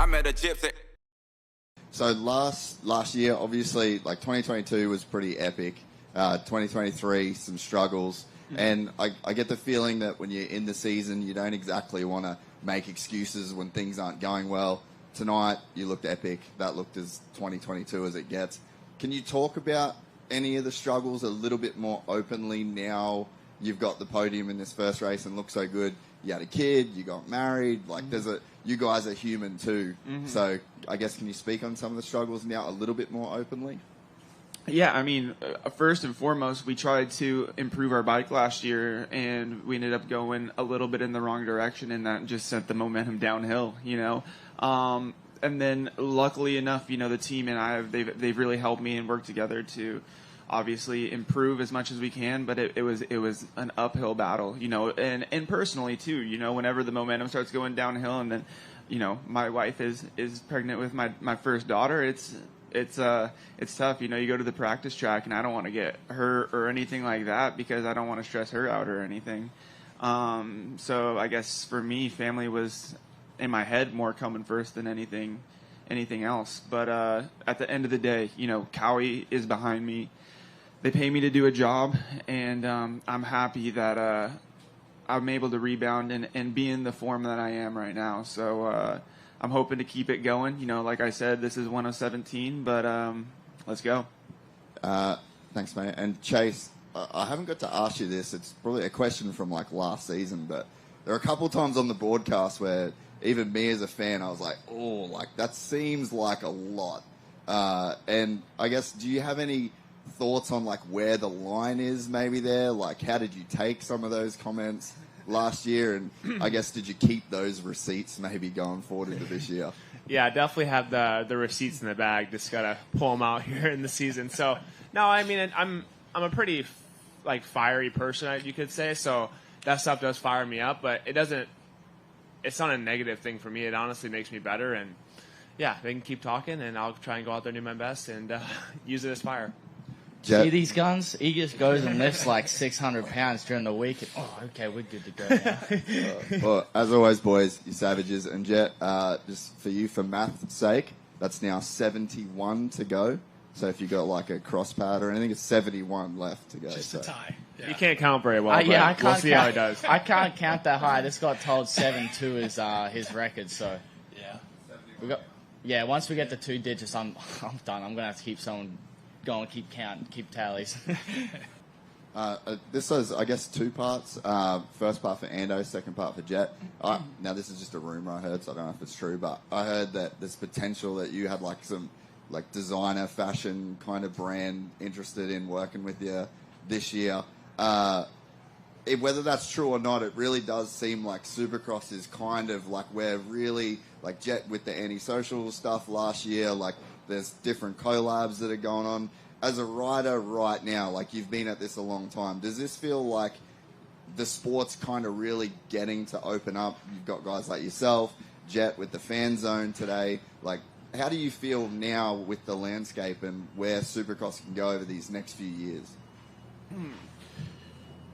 I met a gypsy. So last year, obviously, like 2022 was pretty epic. 2023, some struggles. And I get the feeling that when you're in the season, you don't exactly want to make excuses when things aren't going well. Tonight, you looked epic. That looked as 2022 as it gets. Can you talk about any of the struggles a little bit more openly now you've got the podium in this first race and look so good? You had a kid, you got married, like you guys are human too. So I guess can you speak on some of the struggles now a little bit more openly? Yeah, I mean, first and foremost, we tried to improve our bike last year, and we ended up going a little bit in the wrong direction, and that just sent the momentum downhill, you know. And then, luckily enough, you know, the team and I, they've really helped me and worked together to obviously improve as much as we can, but it was an uphill battle, you know, and personally too, you know, whenever the momentum starts going downhill, and then, you know, my wife is pregnant with my first daughter, it's tough. You know, you go to the practice track, and I don't want to get hurt or anything like that because I don't want to stress her out or anything. So I guess for me, family was in my head more coming first than anything else. But at the end of the day, you know, Cowie is behind me. They pay me to do a job, and I'm happy that I'm able to rebound and be in the form that I am right now. So I'm hoping to keep it going. You know, like I said, this is 1:17, but let's go. Thanks, mate. And Chase, I haven't got to ask you this. It's probably a question from like last season, but there are a couple of times on the broadcast where even me as a fan, I was like, oh, like that seems like a lot. And I guess, do you have any thoughts on like where the line is maybe there? Like, how did you take some of those comments last year? And I guess, did you keep those receipts maybe going forward into this year? Yeah, I definitely have the receipts in the bag. Just got to pull them out here in the season. So, no, I mean, I'm a pretty like fiery person, you could say. So that stuff does fire me up, but it's not a negative thing for me. It honestly makes me better. And yeah, they can keep talking, and I'll try and go out there and do my best and use it as fire. See these guns? He just goes and lifts like 600 pounds during the week. And, oh, okay, we're good to go now. Well, as always, boys, you savages. And Jett, just for you, for math's sake, that's now 71 to go. So if you got like a cross pad or anything, it's 71 left to go. Just a tie. Yeah. You can't count very well, yeah, I can't we'll see how he does. I can't count that high. I just got told 7-2 is his record. So Yeah. Once we get the 2 digits, I'm done. I'm gonna have to keep going, keep counting, keep tallies. This is, I guess, 2 parts. First part for Ando, second part for Jett. Now, this is just a rumor I heard, so I don't know if it's true, but I heard that there's potential that you had like some like designer fashion kind of brand interested in working with you this year. Whether that's true or not, it really does seem like Supercross is kind of like we're really like Jett with the antisocial stuff last year. Like there's different collabs that are going on. As a rider right now, like you've been at this a long time, does this feel like the sport's kind of really getting to open up? You've got guys like yourself, Jett with the fan zone today. Like, how do you feel now with the landscape and where Supercross can go over these next few years?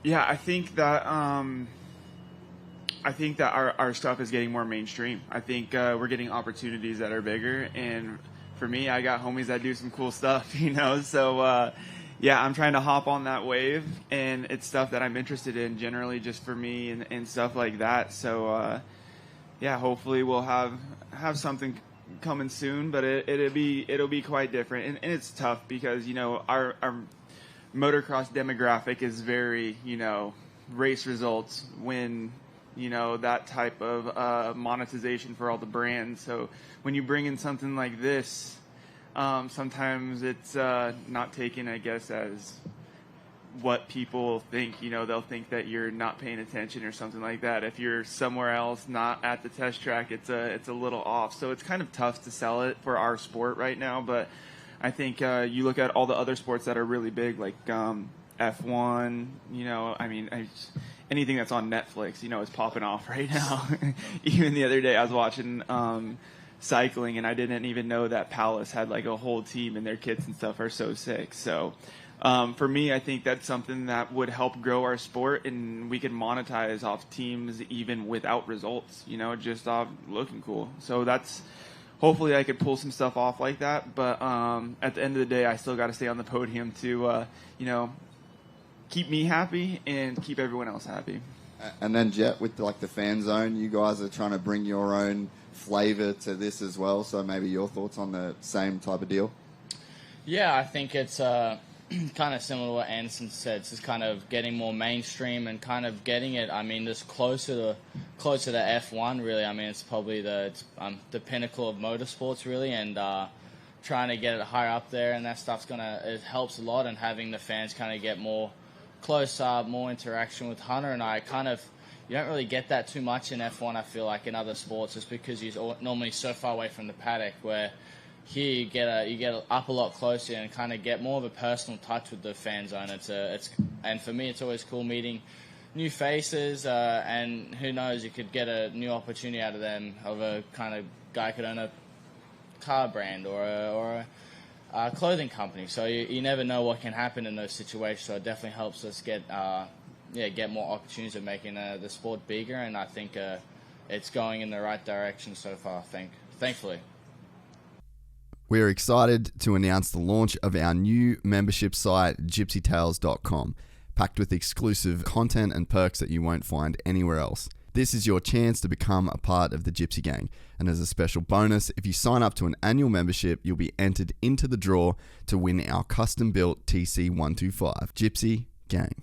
Yeah, I think that our stuff is getting more mainstream. I think we're getting opportunities that are bigger, and for me, I got homies that do some cool stuff, you know. So yeah, I'm trying to hop on that wave, and it's stuff that I'm interested in generally, just for me and stuff like that. So yeah, hopefully we'll have something coming soon, but it'll be quite different, and it's tough because, you know, our motocross demographic is very, you know, race results win, you know, that type of monetization for all the brands. So when you bring in something like this, sometimes it's not taken, I guess, as what people think. You know, they'll think that you're not paying attention or something like that. If you're somewhere else, not at the test track, it's a little off. So it's kind of tough to sell it for our sport right now. But I think you look at all the other sports that are really big, like F1, you know, I mean, anything that's on Netflix, you know, is popping off right now. Even the other day I was watching cycling, and I didn't even know that Palace had like a whole team, and their kids and stuff are so sick. So for me, I think that's something that would help grow our sport, and we can monetize off teams even without results, you know, just off looking cool. So that's hopefully I could pull some stuff off like that. But at the end of the day, I still got to stay on the podium to, keep me happy and keep everyone else happy. And then Jett, with the fan zone, you guys are trying to bring your own flavor to this as well. So maybe your thoughts on the same type of deal? Yeah, I think it's kind of similar to what Anderson said. It's just kind of getting more mainstream and kind of getting it, just closer to F1, really. It's probably the pinnacle of motorsports, really, and trying to get it higher up there, and that stuff's it helps a lot, and having the fans kind of get more close up, more interaction with Hunter and I. You don't really get that too much in F1, I feel like, in other sports, just because you're normally so far away from the paddock, where here you get up a lot closer and kind of get more of a personal touch with the fan zone. And for me, it's always cool meeting new faces, and who knows, you could get a new opportunity out of them, of a kind of guy could own a car brand or a clothing company. So you never know what can happen in those situations. So it definitely helps us get more opportunities of making the sport bigger, and I think it's going in the right direction so far, thankfully. We're excited to announce the launch of our new membership site, gypsytales.com, packed with exclusive content and perks that you won't find anywhere else. This is your chance to become a part of the Gypsy Gang. And as a special bonus, if you sign up to an annual membership, you'll be entered into the draw to win our custom-built TC125. Gypsy Gang.